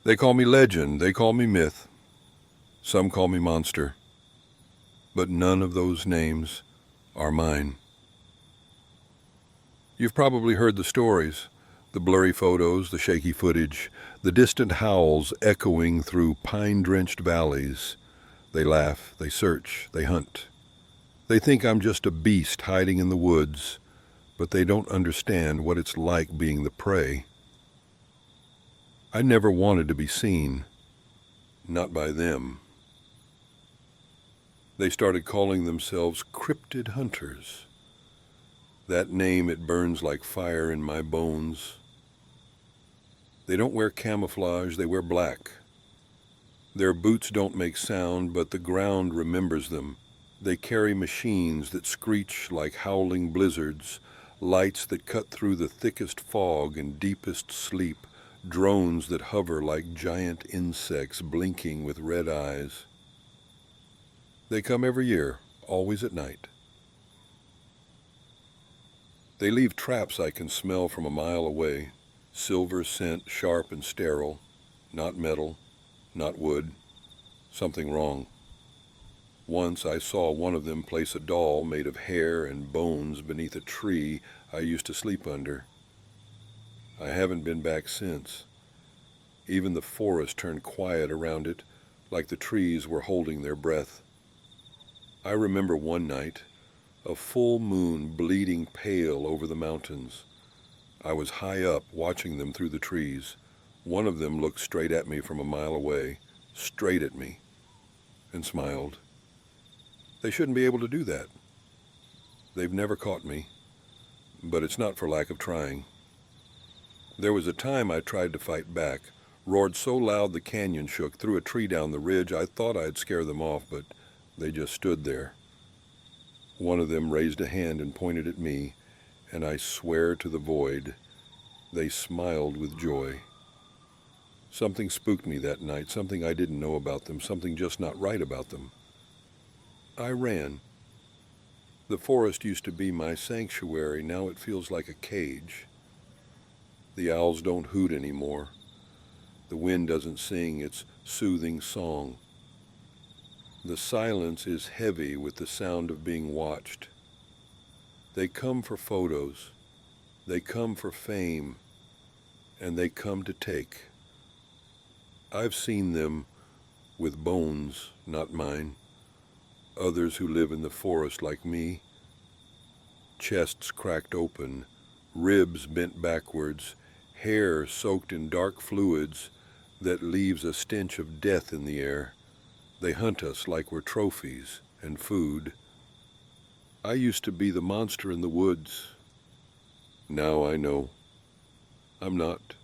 They call me legend, they call me myth, some call me monster, but none of those names are mine. You've probably heard the stories, the blurry photos, the shaky footage, the distant howls echoing through pine-drenched valleys. They laugh, they search, they hunt. They think I'm just a beast hiding in the woods, but they don't understand what it's like being the prey. I never wanted to be seen, not by them. They started calling themselves Cryptid Hunters. That name, it burns like fire in my bones. They don't wear camouflage, they wear black. Their boots don't make sound, but the ground remembers them. They carry machines that screech like howling blizzards, lights that cut through the thickest fog and deepest sleep, drones that hover like giant insects blinking with red eyes. They come every year, always at night. They leave traps I can smell from a mile away, silver scent, sharp and sterile, not metal, not wood, something wrong. Once I saw one of them place a doll made of hair and bones beneath a tree I used to sleep under. I haven't been back since. Even the forest turned quiet around it, like the trees were holding their breath. I remember one night, a full moon bleeding pale over the mountains. I was high up, watching them through the trees. One of them looked straight at me from a mile away, straight at me, and smiled. They shouldn't be able to do that. They've never caught me, but it's not for lack of trying. There was a time I tried to fight back, roared so loud the canyon shook, threw a tree down the ridge. I thought I'd scare them off, but they just stood there. One of them raised a hand and pointed at me, and I swear to the void, they smiled with joy. Something spooked me that night, something I didn't know about them, something just not right about them. I ran. The forest used to be my sanctuary, now it feels like a cage. The owls don't hoot anymore. The wind doesn't sing its soothing song. The silence is heavy with the sound of being watched. They come for photos, they come for fame, and they come to take. I've seen them with bones, not mine. Others who live in the forest like me, chests cracked open, ribs bent backwards, hair soaked in dark fluids that leaves a stench of death in the air. They hunt us like we're trophies and food. I used to be the monster in the woods. Now I know I'm not.